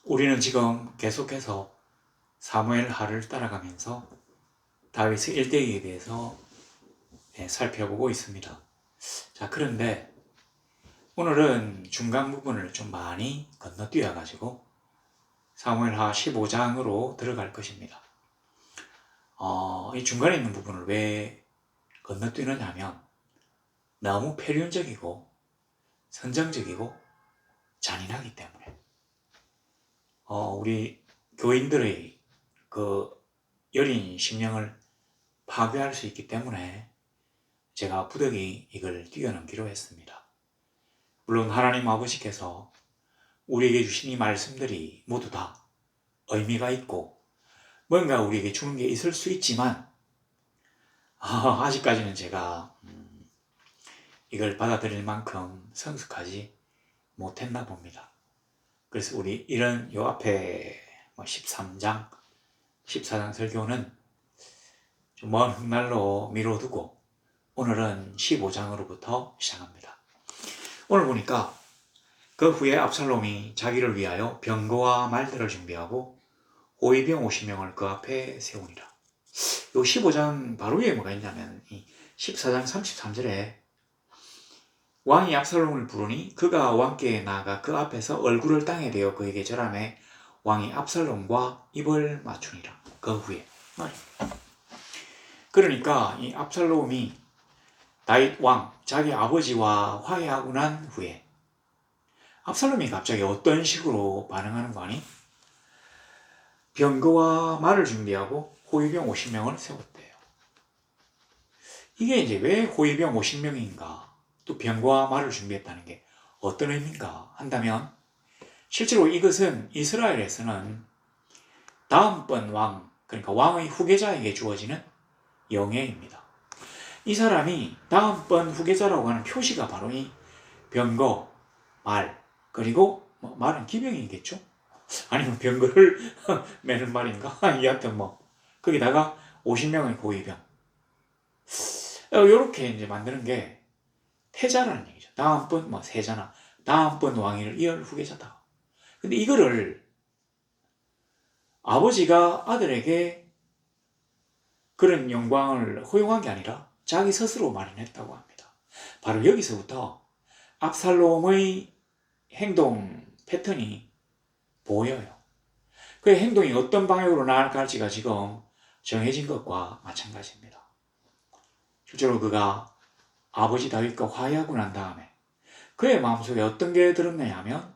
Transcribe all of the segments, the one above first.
우리는 지금 계속해서 사무엘 하를 따라가면서 다윗의 일대기에 대해서 살펴보고 있습니다. 자, 그런데 오늘은 중간 부분을 좀 많이 건너뛰어 가지고 사무엘 하 15장으로 들어갈 것입니다. 이 중간에 있는 부분을 왜 건너뛰느냐 하면 너무 표륜적이고 선정적이고 잔인하기 때문에 우리 교인들의 그 여린 심령을 파괴할 수 있기 때문에 제가 부득이 이걸 뛰어넘기로 했습니다. 물론 하나님 아버지께서 우리에게 주신 이 말씀들이 모두 다 의미가 있고 뭔가 우리에게 주는 게 있을 수 있지만 아직까지는 제가 이걸 받아들일 만큼 성숙하지 못했나 봅니다. 그래서 우리 이런 요 앞에 13장, 14장 설교는 좀 먼 훗날로 미뤄두고 오늘은 15장으로부터 시작합니다. 오늘 보니까 그 후에 압살롬이 자기를 위하여 병거와 말들을 준비하고 호위병 50명을 그 앞에 세우니라. 요 15장 바로 위에 뭐가 있냐면 이 14장 33절에 왕이 압살롬을 부르니 그가 왕께 나아가 그 앞에서 얼굴을 땅에 대어 그에게 절하매 왕이 압살롬과 입을 맞추니라. 그 후에 그러니까 이 압살롬이 다윗 왕 자기 아버지와 화해하고 난 후에 압살롬이 갑자기 어떤 식으로 반응하는 거 아니? 병거와 말을 준비하고 호위병 50명을 세웠대요. 이게 이제 왜 호위병 50명인가? 또 병거와 말을 준비했다는 게 어떤 의미인가 한다면 실제로 이것은 이스라엘에서는 다음번 왕, 그러니까 왕의 후계자에게 주어지는 영예입니다. 이 사람이 다음번 후계자라고 하는 표시가 바로 이 병거, 말, 그리고 말은 기병이겠죠? 아니면 병거를 매는 말인가? 여하튼 거기다가 50명의 고위병. 이렇게 이제 만드는 게 태자라는 얘기죠. 다음번 세자나 다음번 왕위를 이을 후계자다. 근데 이거를 아버지가 아들에게 그런 영광을 허용한 게 아니라 자기 스스로 마련했다고 합니다. 바로 여기서부터 압살롬의 행동 패턴이 보여요. 그의 행동이 어떤 방향으로 나아갈지가 지금 정해진 것과 마찬가지입니다. 실제로 그가 아버지 다윗과 화해하고 난 다음에 그의 마음속에 어떤 게 들었느냐 하면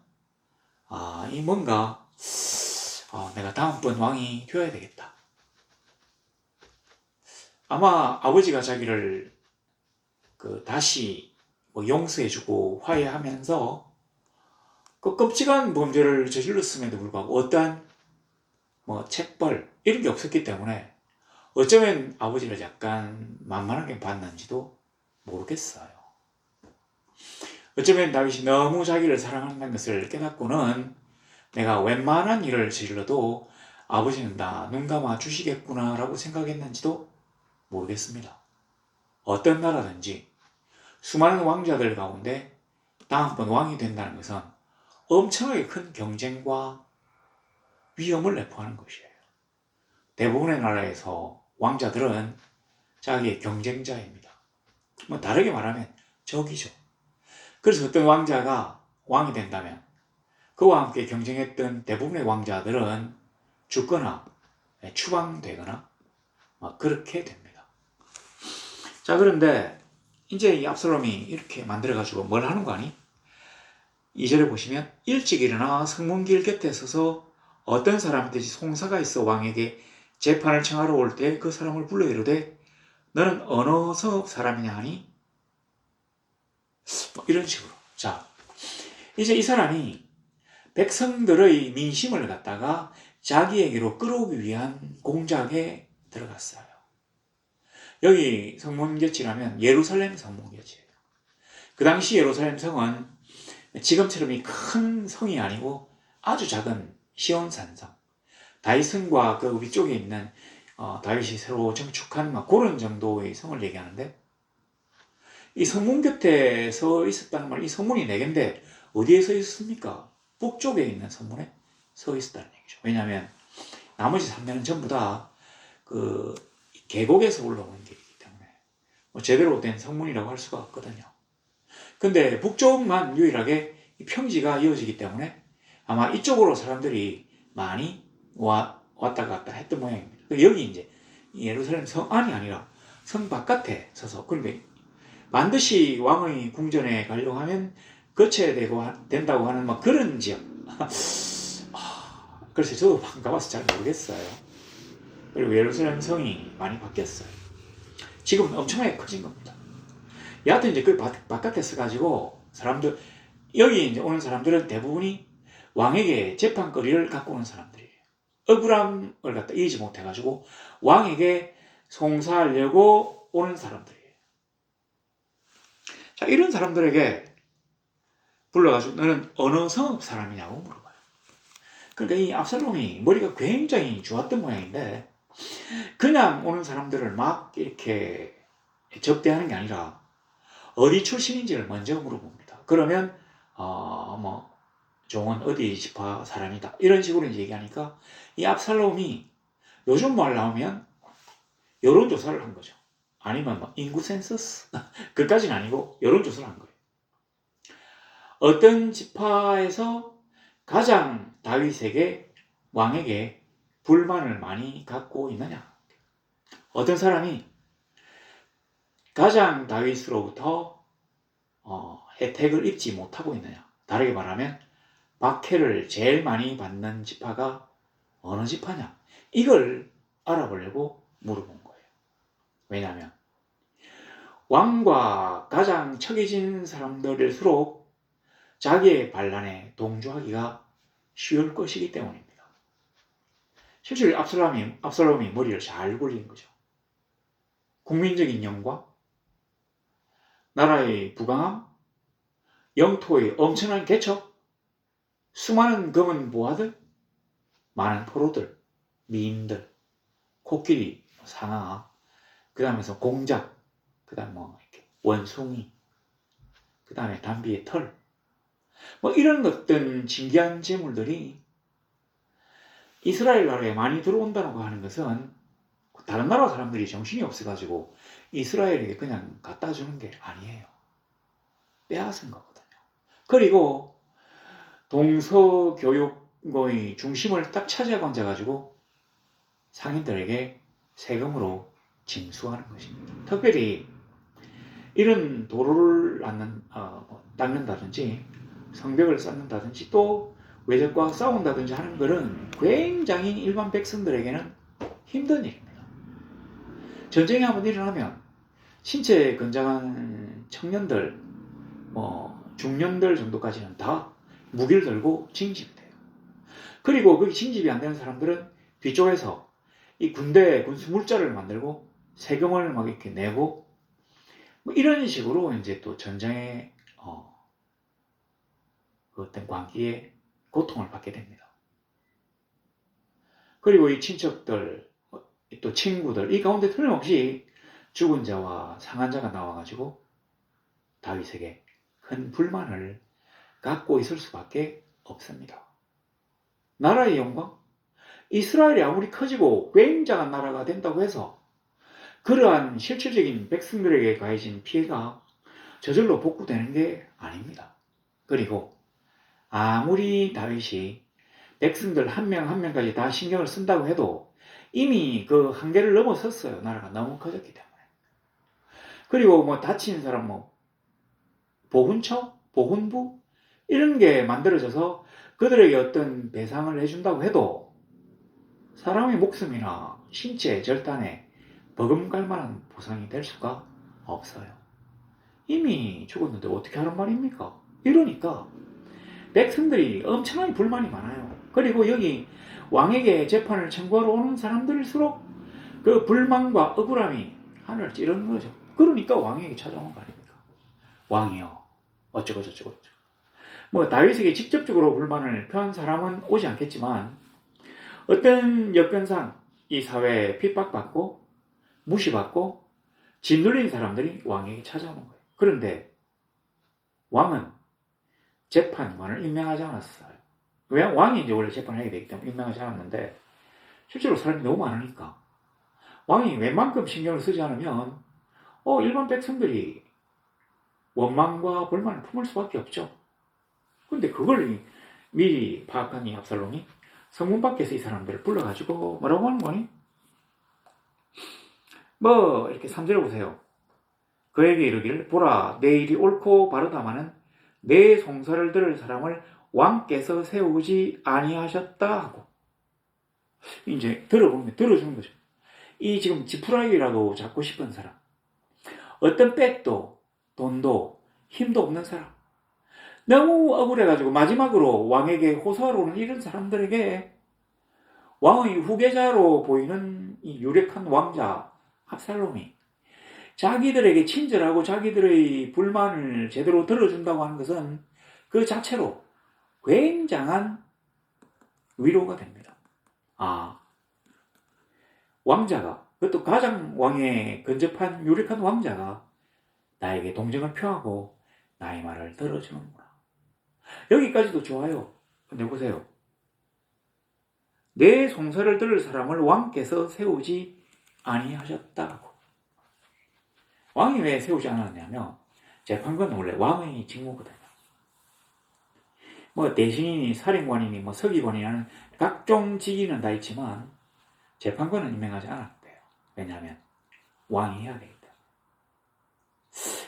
이 뭔가 내가 다음번 왕이 되어야 되겠다. 아마 아버지가 자기를 다시 용서해주고 화해하면서 그 끔찍한 범죄를 저질렀음에도 불구하고 어떠한 책벌 이런 게 없었기 때문에 어쩌면 아버지를 약간 만만하게 봤는지도 모르겠어요. 어쩌면 다윗이 너무 자기를 사랑한다는 것을 깨닫고는 내가 웬만한 일을 저질러도 아버지는 다 눈 감아 주시겠구나 라고 생각했는지도 모르겠습니다. 어떤 나라든지 수많은 왕자들 가운데 다음번 왕이 된다는 것은 엄청나게 큰 경쟁과 위험을 내포하는 것이에요. 대부분의 나라에서 왕자들은 자기의 경쟁자입니다. 다르게 말하면 적이죠. 그래서 어떤 왕자가 왕이 된다면 그와 함께 경쟁했던 대부분의 왕자들은 죽거나 추방되거나 그렇게 됩니다. 자, 그런데 이제 이 압살롬이 이렇게 만들어가지고 뭘 하는 거 아니? 2절에 보시면 일찍 일어나 성문길 곁에 서서 어떤 사람이든지 송사가 있어 왕에게 재판을 청하러 올 때 그 사람을 불러 이르되 너는 어느 성읍 사람이냐 하니? 이런 식으로. 자, 이제 이 사람이 백성들의 민심을 갖다가 자기에게로 끌어오기 위한 공작에 들어갔어요. 여기 성문곁이라면 예루살렘 성문곁이에요. 그 당시 예루살렘 성은 지금처럼 이 큰 성이 아니고 아주 작은 시온산성, 다윗성과 그 위쪽에 있는 다윗이 새로 정축한 그런 정도의 성을 얘기하는데 이 성문 곁에 서 있었다는 말, 이 성문이 4개인데 어디에 서 있었습니까? 북쪽에 있는 성문에 서 있었다는 얘기죠. 왜냐하면 나머지 3대는 전부 다 그 계곡에서 올라오는 길이기 때문에 뭐 제대로 된 성문이라고 할 수가 없거든요. 근데 북쪽만 유일하게 평지가 이어지기 때문에 아마 이쪽으로 사람들이 많이 왔다 갔다 했던 모양입니다. 여기 이제 예루살렘 성 안이 아니라 성 바깥에 서서, 그런데 반드시 왕의 궁전에 가려고 하면 거쳐야 된다고 하는 막 그런 지역. 그래서 저도 가봐서 잘 모르겠어요. 그리고 예루살렘 성이 많이 바뀌었어요. 지금은 엄청나게 커진 겁니다. 여하튼 이제 그 바깥에 서가지고 사람들, 여기 이제 오는 사람들은 대부분이 왕에게 재판거리를 갖고 오는 사람들이에요. 억울함을 갖다 이기지 못해가지고 왕에게 송사하려고 오는 사람들이에요. 자, 이런 사람들에게 불러가지고 너는 어느 성읍 사람이냐고 물어봐요. 그러니까 이 압살롬이 머리가 굉장히 좋았던 모양인데 그냥 오는 사람들을 막 이렇게 접대하는 게 아니라 어디 출신인지를 먼저 물어봅니다. 그러면 뭐 종은 어디 지파 사람이다 이런 식으로 이제 얘기하니까 이 압살롬이 요즘 말 나오면 여론조사를 한 거죠. 아니면 뭐 인구 센서스 그까지는 아니고 여론조사를 한 거예요. 어떤 지파에서 가장 다윗에게 왕에게 불만을 많이 갖고 있느냐, 어떤 사람이 가장 다윗으로부터 혜택을 입지 못하고 있느냐, 다르게 말하면 박해를 제일 많이 받는 지파가 어느 지파냐, 이걸 알아보려고 물어본 거예요. 왜냐하면 왕과 가장 척해진 사람들일수록 자기의 반란에 동조하기가 쉬울 것이기 때문입니다. 실제로 압살롬이 머리를 잘 굴린 거죠. 국민적인 영광, 나라의 부강함, 영토의 엄청난 개척, 수많은 검은 보화들, 많은 포로들, 미인들, 코끼리, 상아, 그 다음에서 공작, 그 다음 뭐 이렇게 원숭이, 그 다음에 담비의 털, 뭐 이런 어떤 신기한 재물들이 이스라엘 나라에 많이 들어온다고 하는 것은 다른 나라 사람들이 정신이 없어가지고 이스라엘에게 그냥 갖다 주는 게 아니에요. 빼앗은 거거든요. 그리고 동서교육의 중심을 딱 차지하고 앉아가지고 상인들에게 세금으로 징수하는 것입니다. 특별히 이런 도로를 닦는다든지 성벽을 쌓는다든지 또 외적과 싸운다든지 하는 것은 굉장히 일반 백성들에게는 힘든 일입니다. 전쟁이 한번 일어나면 신체 건장한 청년들, 중년들 정도까지는 다 무기를 들고 징집이 돼요. 그리고 그 징집이 안 되는 사람들은 뒤쪽에서 이 군대 군수 물자를 만들고 세금을 막 이렇게 내고 뭐 이런 식으로 이제 또 전쟁의 그 어떤 광기에 고통을 받게 됩니다. 그리고 이 친척들, 또 친구들, 이 가운데 틀림없이 죽은 자와 상한 자가 나와가지고 다윗에게 큰 불만을 갖고 있을 수밖에 없습니다. 나라의 영광? 이스라엘이 아무리 커지고 굉장한 나라가 된다고 해서 그러한 실질적인 백성들에게 가해진 피해가 저절로 복구되는 게 아닙니다. 그리고 아무리 다윗이 백성들 한 명 한 명까지 다 신경을 쓴다고 해도 이미 그 한계를 넘어섰어요. 나라가 너무 커졌기 때문에. 그리고 뭐 다친 사람 보훈처, 보훈부 이런 게 만들어져서 그들에게 어떤 배상을 해준다고 해도 사람의 목숨이나 신체 절단에 버금갈 만한 보상이 될 수가 없어요. 이미 죽었는데 어떻게 하는 말입니까? 이러니까 백성들이 엄청나게 불만이 많아요. 그리고 여기 왕에게 재판을 청구하러 오는 사람들일수록 그 불만과 억울함이 하늘을 찌르는 거죠. 그러니까 왕에게 찾아오는 거 아닙니까? 왕이요, 어쩌고 저쩌고. 뭐 다윗에게 직접적으로 불만을 표한 사람은 오지 않겠지만 어떤 여건상 이 사회에 핍박받고 무시받고 짓눌린 사람들이 왕에게 찾아오는 거예요. 그런데 왕은 재판관을 임명하지 않았어요. 왜 왕이 이제 원래 재판을 하게 되기 때문에 임명하지 않았는데 실제로 사람이 너무 많으니까 왕이 웬만큼 신경을 쓰지 않으면 일반 백성들이 원망과 불만을 품을 수밖에 없죠. 근데 그걸 미리 파악한 이 압살롬이 성문 밖에서 이 사람들을 불러가지고 뭐라고 하는 거니? 이렇게 3절에 보세요. 그에게 이르기를 보라 내 일이 옳고 바르다마는 내 송사를 들을 사람을 왕께서 세우지 아니하셨다 하고 이제 들어주는 거죠. 이 지금 지푸라기라도 잡고 싶은 사람, 어떤 백도 돈도 힘도 없는 사람, 너무 억울해가지고 마지막으로 왕에게 호소하러 오는 이런 사람들에게 왕의 후계자로 보이는 이 유력한 왕자 압살롬이 자기들에게 친절하고 자기들의 불만을 제대로 들어준다고 하는 것은 그 자체로 굉장한 위로가 됩니다. 왕자가, 그것도 가장 왕에 근접한 유력한 왕자가 나에게 동정을 표하고 나의 말을 들어주는구나. 여기까지도 좋아요. 근데 보세요. 내 송사를 들을 사람을 왕께서 세우지 아니하셨다고. 왕이 왜 세우지 않았냐면 재판관은 원래 왕의 직무거든요. 대신이니 사령관이니 서기관이라는 각종 직위는 다 있지만 재판관은 임명하지 않았대요. 왜냐하면 왕이 해야 되기 때문에.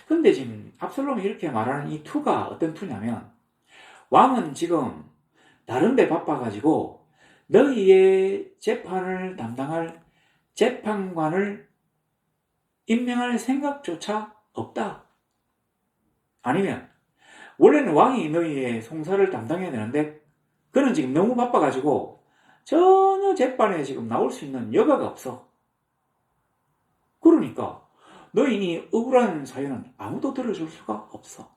근데 지금 압살롬이 이렇게 말하는 이 투가 어떤 투냐면 왕은 지금 다른 데 바빠가지고 너희의 재판을 담당할 재판관을 임명할 생각조차 없다. 아니면 원래는 왕이 너희의 송사를 담당해야 되는데 그는 지금 너무 바빠가지고 전혀 재판에 지금 나올 수 있는 여가가 없어. 그러니까 너희 억울한 사연은 아무도 들어줄 수가 없어.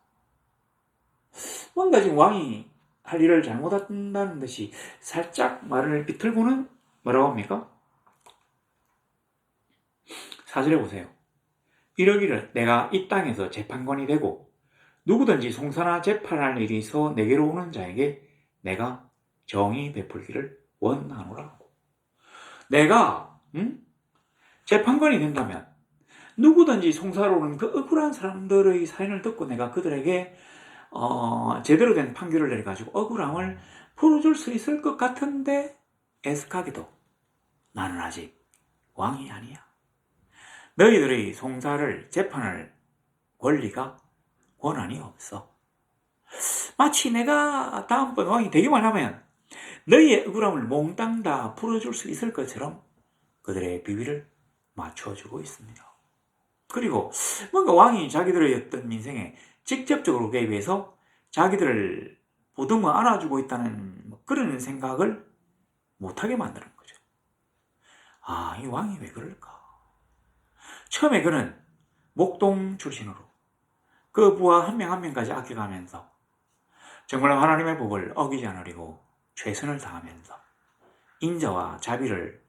뭔가 지금 왕이 할 일을 잘못한다는 듯이 살짝 말을 비틀고는 뭐라고 합니까? 4절에 보세요. 이러기를 내가 이 땅에서 재판관이 되고 누구든지 송사나 재판할 일이 있어 내게로 오는 자에게 내가 정의 베풀기를 원하노라. 내가 재판관이 된다면 누구든지 송사로 오는 그 억울한 사람들의 사연을 듣고 내가 그들에게 제대로 된 판결을 내려가지고 억울함을 풀어줄 수 있을 것 같은데 애석하게도 나는 아직 왕이 아니야. 너희들의 송사를 재판할 권리가 권한이 없어. 마치 내가 다음번 왕이 되기만 하면 너희의 억울함을 몽땅 다 풀어줄 수 있을 것처럼 그들의 비위를 맞춰주고 있습니다. 그리고 뭔가 왕이 자기들의 어떤 민생에 직접적으로 개입해서 자기들을 보듬어 안아주고 있다는 그런 생각을 못하게 만드는 거죠. 이 왕이 왜 그럴까? 처음에 그는 목동 출신으로 그 부하 한 명 한 명까지 아껴가면서 정말 하나님의 법을 어기지 않으려고 최선을 다하면서 인자와 자비를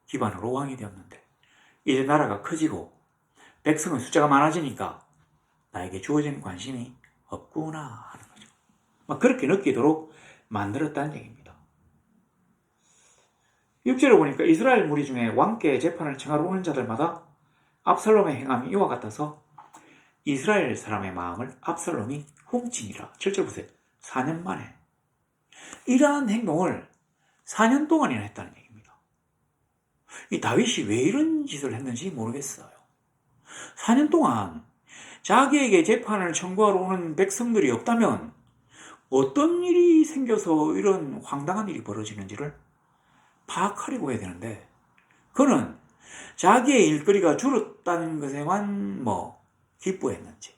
기반으로 왕이 되었는데 이제 나라가 커지고 백성의 숫자가 많아지니까 나에게 주어진 관심이 없구나 하는 거죠. 그렇게 느끼도록 만들었다는 얘기입니다. 6절에 보니까 이스라엘 무리 중에 왕께 재판을 청하러 오는 자들마다 압살롬의 행함이 이와 같아서 이스라엘 사람의 마음을 압살롬이 훔치니라. 7절 보세요. 4년 만에. 이러한 행동을 4년 동안이나 했다는 얘기입니다. 이 다윗이 왜 이런 짓을 했는지 모르겠어요. 4년 동안 자기에게 재판을 청구하러 오는 백성들이 없다면 어떤 일이 생겨서 이런 황당한 일이 벌어지는지를 파악하려고 해야 되는데 그는 자기의 일거리가 줄었다는 것에만 기뻐했는지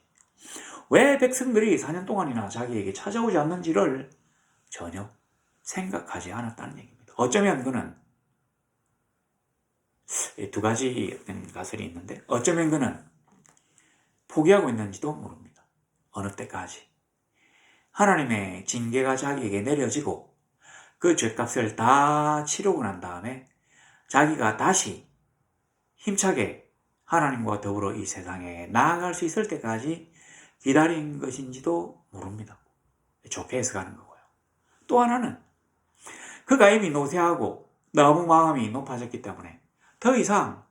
왜 백성들이 4년 동안이나 자기에게 찾아오지 않는지를 전혀 생각하지 않았다는 얘기입니다. 어쩌면 그는 두 가지 어떤 가설이 있는데 어쩌면 그는 포기하고 있는지도 모릅니다. 어느 때까지 하나님의 징계가 자기에게 내려지고 그 죄값을 다 치르고 난 다음에 자기가 다시 힘차게 하나님과 더불어 이 세상에 나아갈 수 있을 때까지 기다린 것인지도 모릅니다. 좋게 해석하는 거고요. 또 하나는 그가 이미 노쇠하고 너무 마음이 높아졌기 때문에 더 이상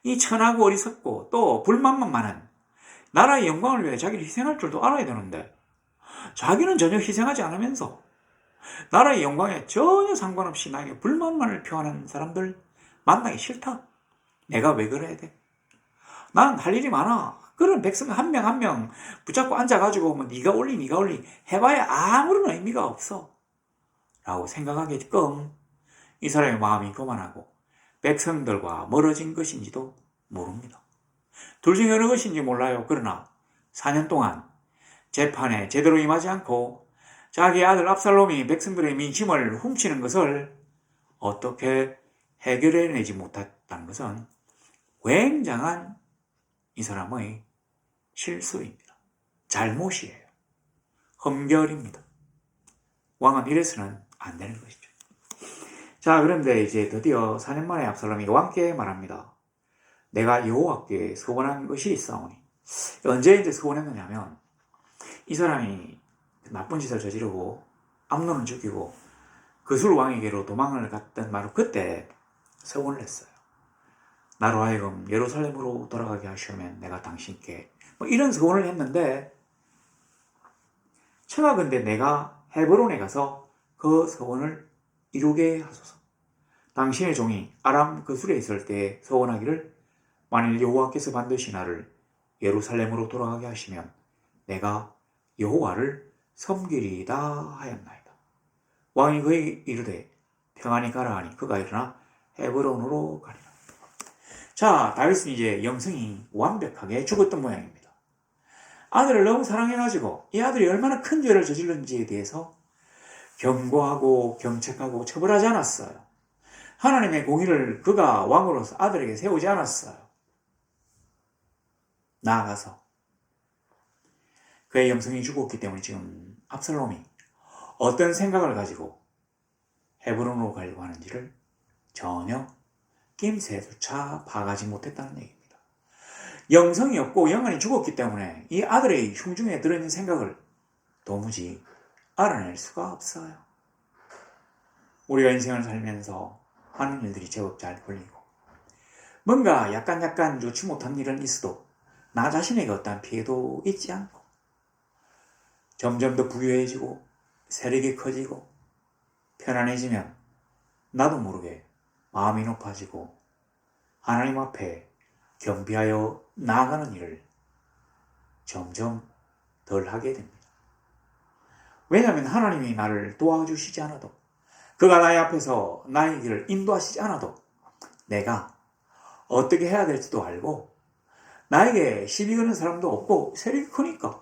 이 천하고 어리석고 또 불만만 많은 나라의 영광을 위해 자기를 희생할 줄도 알아야 되는데 자기는 전혀 희생하지 않으면서 나라의 영광에 전혀 상관없이 나에게 불만만을 표하는 사람들 만나기 싫다. 내가 왜 그래야 돼? 나는 할 일이 많아. 그런 백성 한 명 한 명 붙잡고 앉아가지고 뭐 네가 올리 해봐야 아무런 의미가 없어. 라고 생각하게끔 이 사람의 마음이 교만하고 백성들과 멀어진 것인지도 모릅니다. 둘 중에 어느 것인지 몰라요. 그러나 4년 동안 재판에 제대로 임하지 않고 자기 아들 압살롬이 백성들의 민심을 훔치는 것을 어떻게 해결해내지 못했다는 것은 굉장한 이 사람의 실수입니다. 잘못이에요. 흠결입니다. 왕은 이래서는 안 되는 것이죠. 자, 그런데 이제 드디어 4년 만에 압살롬이 왕께 말합니다. 내가 여호와께 서원한 것이 있사오니. 언제 이제 서원했느냐면 이 사람이 나쁜 짓을 저지르고 암논을 죽이고 그술 왕에게로 도망을 갔던 바로 그때 서원을 했어요. 나로 하여금 예루살렘으로 돌아가게 하시면 내가 당신께 뭐 이런 서원을 했는데 청하건대 내가 헤브론에 가서 그 서원을 이루게 하소서. 당신의 종이 아람 그술에 있을 때 서원하기를 만일 여호와께서 반드시 나를 예루살렘으로 돌아가게 하시면 내가 여호와를 섬기리이다 하였나이다. 왕이 그에게 이르되 평안히 가라 하니 그가 일어나 헤브론으로 가리라. 자, 다윗은 이제 영성이 완벽하게 죽었던 모양입니다. 아들을 너무 사랑해가지고 이 아들이 얼마나 큰 죄를 저질렀는지에 대해서 경고하고 경책하고 처벌하지 않았어요. 하나님의 공의를 그가 왕으로서 아들에게 세우지 않았어요. 나아가서 그의 영성이 죽었기 때문에 지금 압살롬이 어떤 생각을 가지고 헤브론으로 가려고 하는지를 전혀 낌새조차 봐가지 못했다는 얘기입니다. 영성이 없고 영혼이 죽었기 때문에 이 아들의 흉중에 들어있는 생각을 도무지 알아낼 수가 없어요. 우리가 인생을 살면서 하는 일들이 제법 잘 풀리고 뭔가 약간 좋지 못한 일은 있어도 나 자신에게 어떠한 피해도 있지 않고 점점 더 부유해지고 세력이 커지고 편안해지면 나도 모르게 마음이 높아지고 하나님 앞에 겸비하여 나아가는 일을 점점 덜 하게 됩니다. 왜냐하면 하나님이 나를 도와주시지 않아도 그가 나의 앞에서 나의 길을 인도하시지 않아도 내가 어떻게 해야 될지도 알고 나에게 시비 거는 사람도 없고 세력이 크니까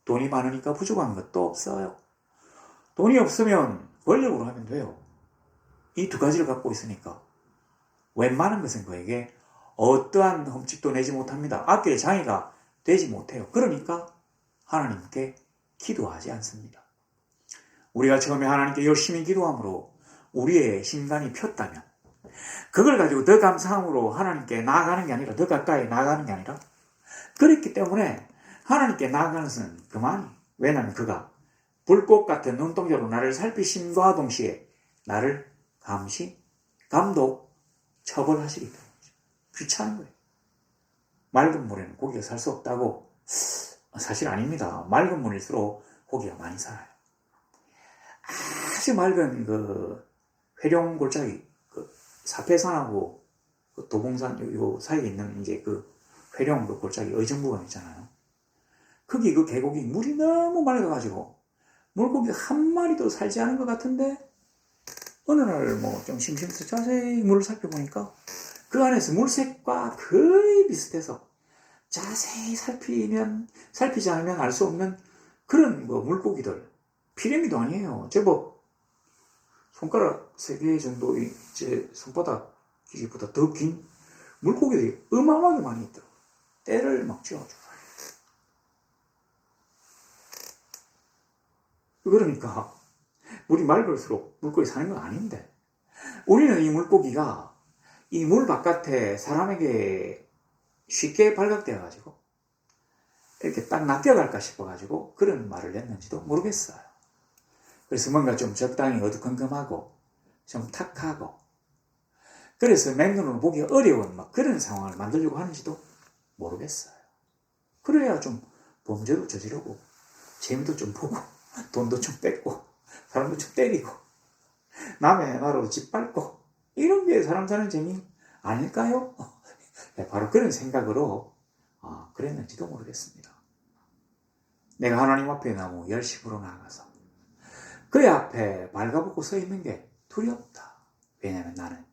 돈이 많으니까 부족한 것도 없어요. 돈이 없으면 권력으로 하면 돼요. 이 두 가지를 갖고 있으니까 웬만한 것은 그에게 어떠한 흠집도 내지 못합니다. 아낄 장애가 되지 못해요. 그러니까 하나님께 기도하지 않습니다. 우리가 처음에 하나님께 열심히 기도함으로 우리의 심간이 폈다면 그걸 가지고 더 감사함으로 하나님께 나아가는 게 아니라 더 가까이 나아가는 게 아니라 그렇기 때문에 하나님께 나아가는 것은 그만이. 왜냐하면 그가 불꽃 같은 눈동자로 나를 살피심과 동시에 나를 감시, 감독, 처벌하시기 때문이죠. 귀찮은 거예요. 맑은 물에는 고기가 살 수 없다고? 사실 아닙니다. 맑은 물일수록 고기가 많이 살아요. 아주 맑은 그 회룡 골짜기, 그 사패산하고 그 도봉산 요 사이에 있는 이제 그 회룡 그 골짜기 의정부가 있잖아요. 거기 그 계곡이 물이 너무 맑아가지고 물고기 한 마리도 살지 않은 것 같은데 어느 날 뭐 좀 심심해서 자세히 물을 살펴보니까 그 안에서 물색과 거의 비슷해서 자세히 살피지 않으면 알 수 없는 그런 뭐 물고기들. 피라미드 아니에요. 제법 손가락 3개 정도의 제 손바닥 길이보다 더 긴 물고기들이 어마어마하게 많이 있더라고요. 때를 막 쥐어주고. 그러니까 물이 맑을수록 물고기 사는 건 아닌데 우리는 이 물고기가 이 물 바깥에 사람에게 쉽게 발각되어가지고 이렇게 딱 낚여갈까 싶어가지고 그런 말을 했는지도 모르겠어요. 그래서 뭔가 좀 적당히 어두컴컴하고 좀 탁하고, 그래서 맨눈으로 보기 어려운 막 그런 상황을 만들려고 하는지도 모르겠어요. 그래야 좀 범죄도 저지르고 재미도 좀 보고 돈도 좀 뺏고 사람도 좀 때리고 남의 나라로 짓밟고, 이런 게 사람 사는 재미 아닐까요? 바로 그런 생각으로 그랬는지도 모르겠습니다. 내가 하나님 앞에 너무 열심으로 나아가서 그의 앞에 발가벗고 서 있는 게 두렵다. 왜냐하면 나는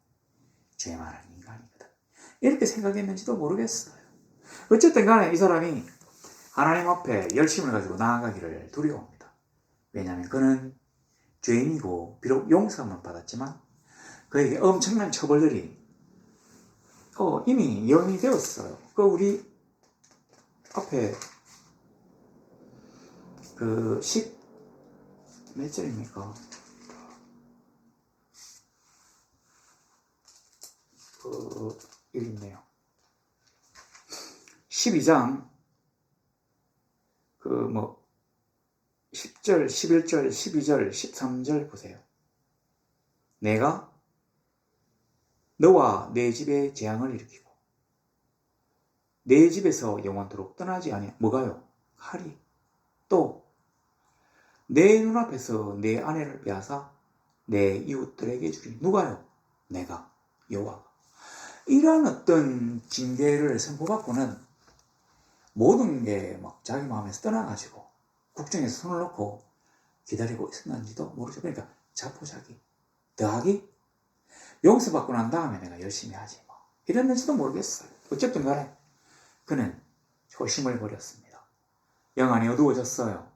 죄 많은 인간이거든. 이렇게 생각했는지도 모르겠어요. 어쨌든 간에 이 사람이 하나님 앞에 열심을 가지고 나아가기를 두려워합니다. 왜냐하면 그는 죄인이고 비록 용서만 받았지만 그에게 엄청난 처벌들이 이미 예언이 되었어요. 우리 앞에 10몇 절입니까? 여기 있네요. 12장 10절, 11절, 12절, 13절 보세요. 내가 너와 내 집에 재앙을 일으키고 내 집에서 영원토록 떠나지 아니하. 뭐가요? 칼이. 또 내 눈앞에서 내 아내를 빼앗아 내 이웃들에게 주리. 누가요? 내가, 여호와가. 이런 어떤 징계를 선고받고는 모든 게 막 자기 마음에서 떠나가지고 국정에서 손을 놓고 기다리고 있었는지도 모르죠. 그러니까 자포자기, 더하기, 용서받고 난 다음에 내가 열심히 하지 뭐 이랬는지도 모르겠어요. 어쨌든 간에 그는 초심을 버렸습니다. 영안이 어두워졌어요.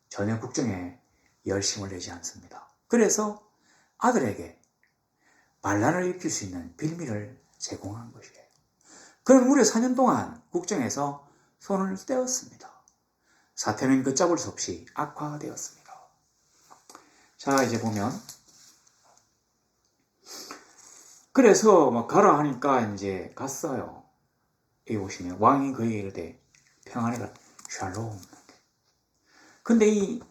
전혀 국정에 열심을 내지 않습니다. 그래서 아들에게 반란을 일으킬 수 있는 빌미를 제공한 것이에요. 그는 무려 4년 동안 국정에서 손을 떼었습니다. 사태는 걷잡을 수 없이 악화되었습니다. 자, 이제 보면, 그래서 가라 하니까 이제 갔어요. 여기 보시면 왕이 그에게 이르되 평안해라 샬롬. 근데 이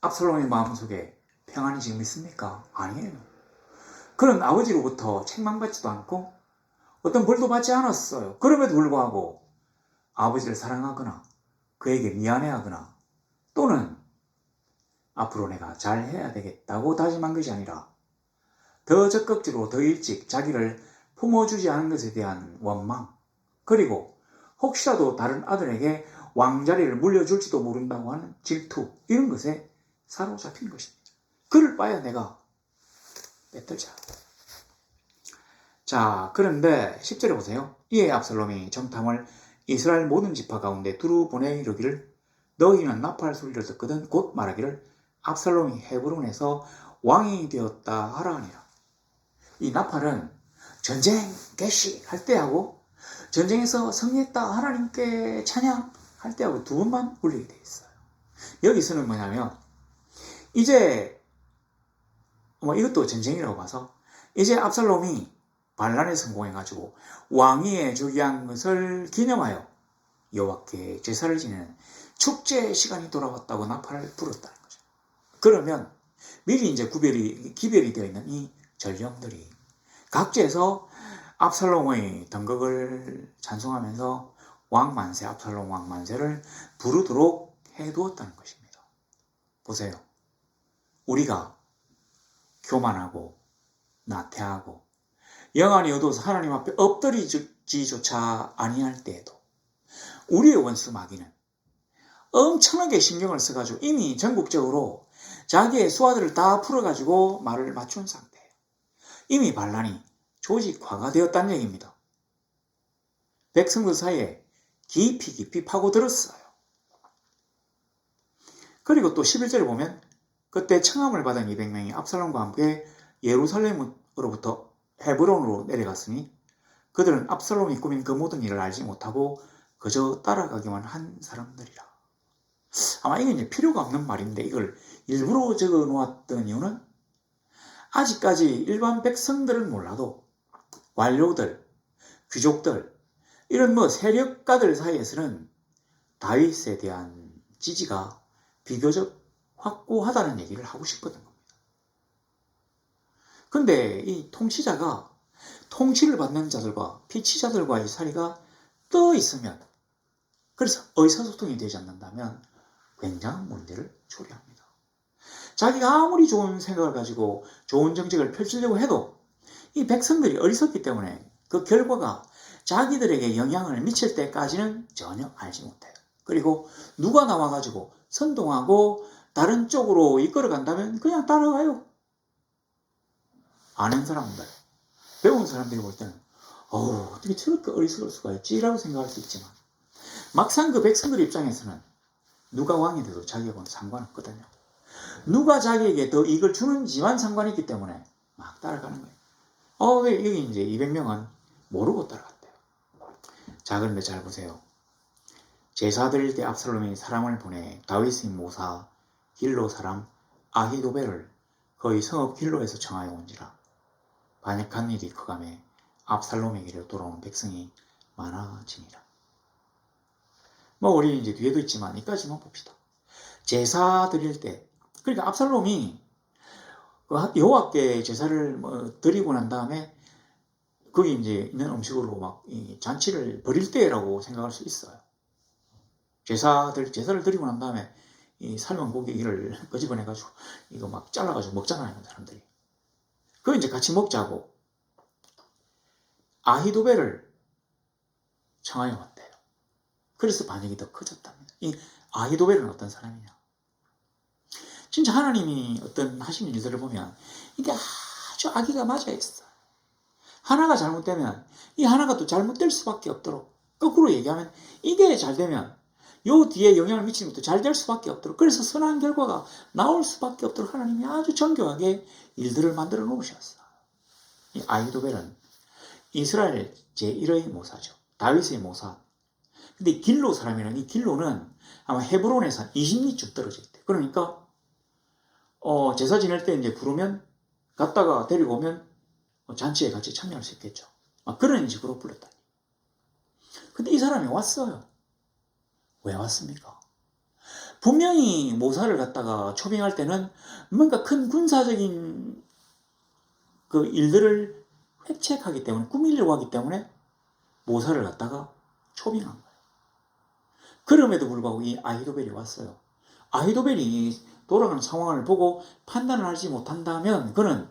압살롬의 마음속에 평안이 지금 있습니까? 아니에요. 그는 아버지로부터 책망받지도 않고 어떤 벌도 받지 않았어요. 그럼에도 불구하고 아버지를 사랑하거나 그에게 미안해하거나 또는 앞으로 내가 잘해야 되겠다고 다짐한 것이 아니라 더 적극적으로 더 일찍 자기를 품어주지 않은 것에 대한 원망, 그리고 혹시라도 다른 아들에게 왕자리를 물려줄지도 모른다고 하는 질투, 이런 것에 사로잡힌 것입니다. 그를 봐야 내가 뺏들자. 자, 그런데 10절에 보세요. 이에 압살롬이 정탐을 이스라엘 모든 지파 가운데 두루 보내 이르기를 너희는 나팔 소리를 듣거든 곧 말하기를 압살롬이 헤브론에서 왕이 되었다 하라 하니라. 이 나팔은 전쟁 개시 할 때하고 전쟁에서 승리했다 하나님께 찬양할 때하고 두 번만 울리게 돼 있어요. 여기서는 뭐냐면 이제 이것도 전쟁이라고 봐서 이제 압살롬이 반란에 성공해가지고 왕위에 즉위한 것을 기념하여 여호와께 제사를 지내는 축제 시간이 돌아왔다고 나팔을 불었다는 거죠. 그러면 미리 이제 기별이 되어 있는 이 전령들이 각지에서 압살롬의 덩극을 찬송하면서 왕만세, 압살롬 왕만세를 부르도록 해두었다는 것입니다. 보세요. 우리가 교만하고 나태하고 영안이 어두워서 하나님 앞에 엎드리지조차 아니할 때에도 우리의 원수 마귀는 엄청나게 신경을 써가지고 이미 전국적으로 자기의 수하들을 다 풀어가지고 말을 맞춘 상태예요. 이미 반란이 조직화가 되었다는 얘기입니다. 백성들 사이에 깊이 파고들었어요. 그리고 또 11절에 보면 그때 청함을 받은 200명이 압살롬과 함께 예루살렘으로부터 헤브론으로 내려갔으니 그들은 압살롬이 꾸민 그 모든 일을 알지 못하고 그저 따라가기만 한 사람들이라. 아마 이게 이제 필요가 없는 말인데 이걸 일부러 적어 놓았던 이유는 아직까지 일반 백성들은 몰라도 관료들, 귀족들, 이런 세력가들 사이에서는 다윗에 대한 지지가 비교적 확고하다는 얘기를 하고 싶었던 겁니다. 근데 이 통치자가 통치를 받는 자들과 피치자들과의 사이가 떠 있으면, 그래서 의사소통이 되지 않는다면 굉장한 문제를 초래합니다. 자기가 아무리 좋은 생각을 가지고 좋은 정책을 펼치려고 해도 이 백성들이 어리석기 때문에 그 결과가 자기들에게 영향을 미칠 때까지는 전혀 알지 못해요. 그리고 누가 나와가지고 선동하고 다른 쪽으로 이끌어 간다면 그냥 따라가요. 아는 사람들, 배운 사람들이 볼 때는 어떻게 저렇게 어리석을 수가 있지? 라고 생각할 수 있지만 막상 그 백성들 입장에서는 누가 왕이 돼도 자기하고는 상관없거든요. 누가 자기에게 더 이익을 주는지만 상관이 있기 때문에 막 따라가는 거예요. 왜 여기 이제 200명은 모르고 따라갔대요. 자, 그런데 잘 보세요. 제사 드릴 때 압살롬이 사람을 보내 다윗의 모사 길로 사람 아히도벨을 거의 성읍 길로에서 청하여 온지라. 반역한 일이 커가매 압살롬에게로 돌아온 백성이 많아지니라. 우리 이제 뒤에도 있지만 이까지만 봅시다. 제사 드릴 때, 그러니까 압살롬이 여호와께 제사를 드리고 난 다음에 거기 이제 있는 음식으로 막 잔치를 벌일 때라고 생각할 수 있어요. 제사를 드리고 난 다음에 이 삶은 고기를 끄집어내가지고 이거 막 잘라가지고 먹잖아요, 사람들이. 그거 이제 같이 먹자고 아히도벨을 청하여 왔대요. 그래서 반역이 더 커졌답니다. 이 아히도벨은 어떤 사람이냐? 진짜 하나님이 어떤 하시는 일들을 보면 이게 아주 아기가 맞아 있어. 하나가 잘못되면 이 하나가 또 잘못될 수밖에 없도록, 거꾸로 얘기하면 이게 잘 되면 요 뒤에 영향을 미치는 것도 잘 될 수밖에 없도록, 그래서 선한 결과가 나올 수밖에 없도록 하나님이 아주 정교하게 일들을 만들어 놓으셨어. 이 아히도벨은 이스라엘 제1의 모사죠. 다윗의 모사. 근데 길로 사람이라는 이 길로는 아마 헤브론에서 한 20리쯤 떨어져 있대. 그러니까 제사 지낼 때 이제 부르면 갔다가 데리고 오면 잔치에 같이 참여할 수 있겠죠. 그런 식으로 불렀다니. 근데 이 사람이 왔어요. 왜 왔습니까? 분명히 모사를 갖다가 초빙할 때는 뭔가 큰 군사적인 그 일들을 획책하기 때문에, 꾸미려고 하기 때문에 모사를 갖다가 초빙한 거예요. 그럼에도 불구하고 이 아히도벨이 왔어요. 아히도벨이 돌아가는 상황을 보고 판단을 하지 못한다면 그는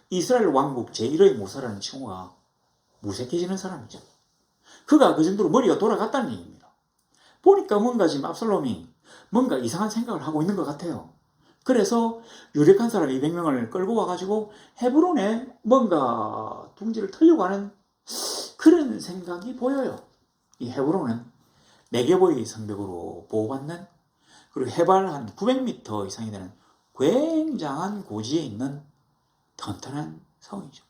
이스라엘 왕국 제1의 모사라는 칭호가 무색해지는 사람이죠. 그가 그 정도로 머리가 돌아갔다는 얘기입니다. 보니까 뭔가 지금 압살롬이 뭔가 이상한 생각을 하고 있는 것 같아요. 그래서 유력한 사람 200명을 끌고 와가지고 헤브론에 뭔가 둥지를 털려고 하는 그런 생각이 보여요. 이 헤브론은 네게보의 성벽으로 보호받는, 그리고 해발 한 900m 이상이 되는 굉장한 고지에 있는 튼튼한 성이죠.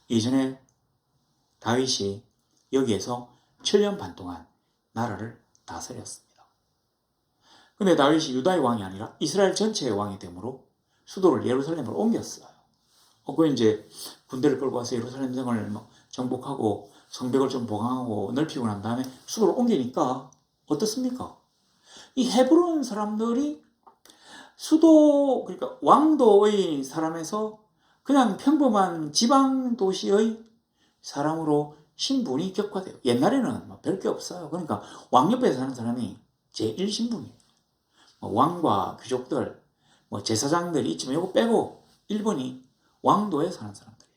이전에 다윗이 여기에서 7년 반 동안 나라를 다스렸습니다. 근데 다윗이 유다의 왕이 아니라 이스라엘 전체의 왕이 되므로 수도를 예루살렘으로 옮겼어요. 그 이제 군대를 끌고 와서 예루살렘 등을 정복하고 성벽을 좀 보강하고 넓히고 난 다음에 수도를 옮기니까 어떻습니까? 이 헤브론 사람들이 수도, 그러니까 왕도의 사람에서 그냥 평범한 지방 도시의 사람으로 신분이 격화돼요. 옛날에는 별게 없어요. 그러니까 왕 옆에 사는 사람이 제1신분이에요. 왕과 귀족들, 제사장들이 있지만 이거 빼고 일본이 왕도에 사는 사람들이에요.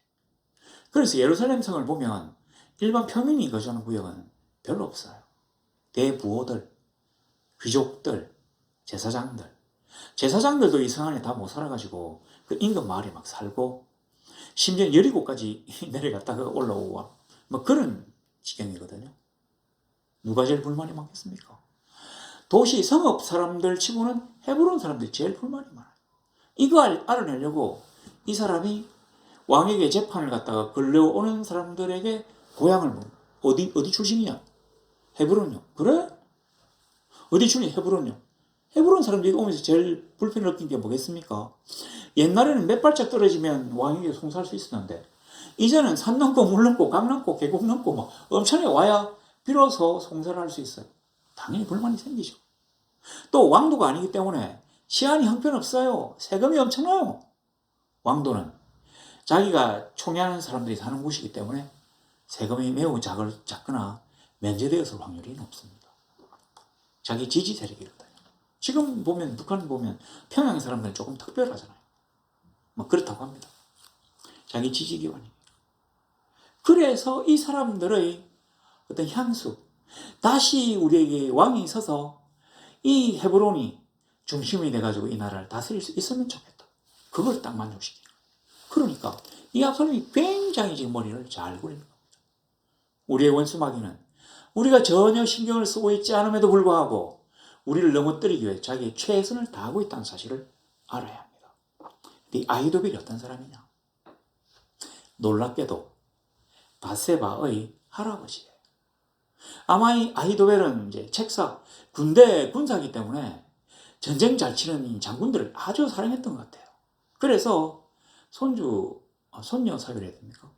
그래서 예루살렘 성을 보면 일반 평민이 거주하는 구역은 별로 없어요. 대부호들, 귀족들, 제사장들도 이 성 안에 다 못 살아가지고 그 인근 마을에 막 살고, 심지어 여리고까지 내려갔다가 올라오고 그런 지경이거든요. 누가 제일 불만이 많겠습니까? 도시 성읍 사람들 치고는 헤브론 사람들이 제일 불만이 많아요. 이거 알아내려고 이 사람이 왕에게 재판을 갖다가 걸려오는 사람들에게 고향을 묻는, 어디 출신이냐? 헤브론요. 그래? 어디 출신? 헤브론요. 헤브론 사람들이 오면서 제일 불편을 느낀 게 뭐겠습니까? 옛날에는 몇 발짝 떨어지면 왕에게 송사할 수 있었는데 이제는 산 넘고 물 넘고 강 넘고 계곡 넘고 엄청나게 와야 비로소 송사를 할 수 있어요. 당연히 불만이 생기죠. 또 왕도가 아니기 때문에 시안이 형편없어요. 세금이 엄청나요. 왕도는 자기가 총애하는 사람들이 사는 곳이기 때문에 세금이 매우 작거나 면제되었을 확률이 높습니다. 자기 지지 세력이거든요. 지금 보면 북한 보면 평양 사람들은 조금 특별하잖아요. 뭐 그렇다고 합니다. 자기 지지 기반이. 그래서 이 사람들의 어떤 향수, 다시 우리에게 왕이 서서 이 헤브론이 중심이 돼가지고 이 나라를 다스릴 수 있으면 좋겠다. 그걸 딱 만족시키는 거예요. 그러니까 이 압살롬이 굉장히 지금 머리를 잘 굴리는 겁니다. 우리의 원수 마귀는 우리가 전혀 신경을 쓰고 있지 않음에도 불구하고 우리를 넘어뜨리기 위해 자기의 최선을 다하고 있다는 사실을 알아야 합니다. 이 아히도벨이 어떤 사람이냐? 놀랍게도 바세바의 할아버지예요. 아마 이 아히도벨은 이제 책사, 군대 군사이기 때문에 전쟁 잘 치는 장군들을 아주 사랑했던 것 같아요. 그래서 손녀 사위를 해야 됩니까?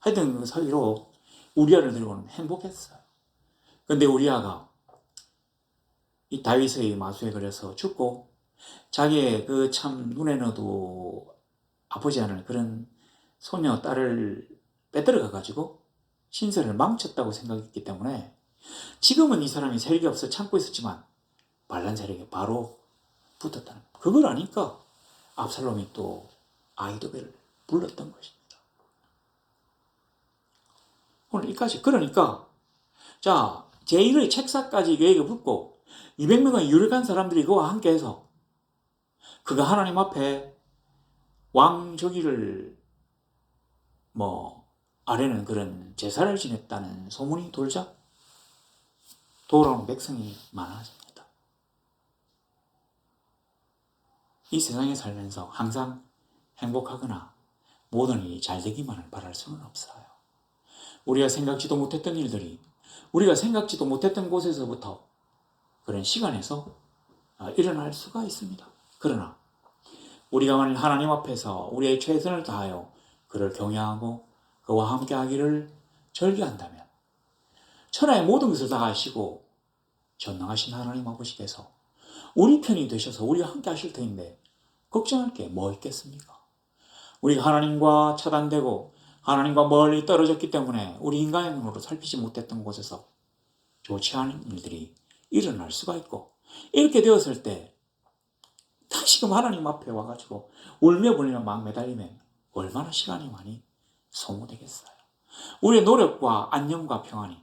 하여튼 그 사위로 우리아를 들고는 행복했어요. 근데 우리아가 이 다윗의 마수에 걸려서 죽고 자기의 그 참 눈에 넣어도 아프지 않을 그런 소녀 딸을 빼들어가 가지고 신세를 망쳤다고 생각했기 때문에 지금은 이 사람이 세력이 없어 참고 있었지만 반란 세력에 바로 붙었다는 거예요. 그걸 아니까 압살롬이 또 아히도벨을 불렀던 것입니다. 오늘 이까지. 그러니까 자 제1의 책사까지 그에게 붙고 200명의 유력한 사람들이 그와 함께해서 그가 하나님 앞에 왕저기를 아래는 그런 제사를 지냈다는 소문이 돌자 돌아오는 백성이 많아집니다. 이 세상에 살면서 항상 행복하거나 모든 일이 잘 되기만을 바랄 수는 없어요. 우리가 생각지도 못했던 일들이 우리가 생각지도 못했던 곳에서부터 그런 시간에서 일어날 수가 있습니다. 그러나 우리가 만일 하나님 앞에서 우리의 최선을 다하여 그를 경외하고 그와 함께 하기를 절기한다면 천하의 모든 것을 다 아시고 전능하신 하나님 아버지께서 우리 편이 되셔서 우리와 함께 하실 터인데 걱정할 게 뭐 있겠습니까? 우리가 하나님과 차단되고 하나님과 멀리 떨어졌기 때문에 우리 인간의 눈으로 살피지 못했던 곳에서 좋지 않은 일들이 일어날 수가 있고 이렇게 되었을 때 다시금 하나님 앞에 와가지고 울며 불며 막 매달리면 얼마나 시간이 많이 소모되겠어요. 우리의 노력과 안녕과 평안이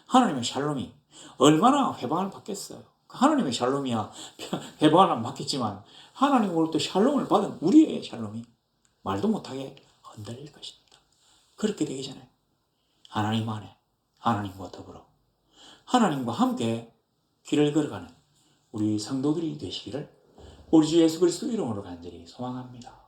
하나님의 샬롬이 얼마나 회방을 받겠어요. 하나님의 샬롬이야 회방을 안 받겠지만 하나님으로부터 샬롬을 받은 우리의 샬롬이 말도 못하게 흔들릴 것입니다. 그렇게 되기 전에 하나님 안에 하나님과 더불어 하나님과 함께 길을 걸어가는 우리 성도들이 되시기를 우리 주 예수 그리스도 이름으로 간절히 소망합니다.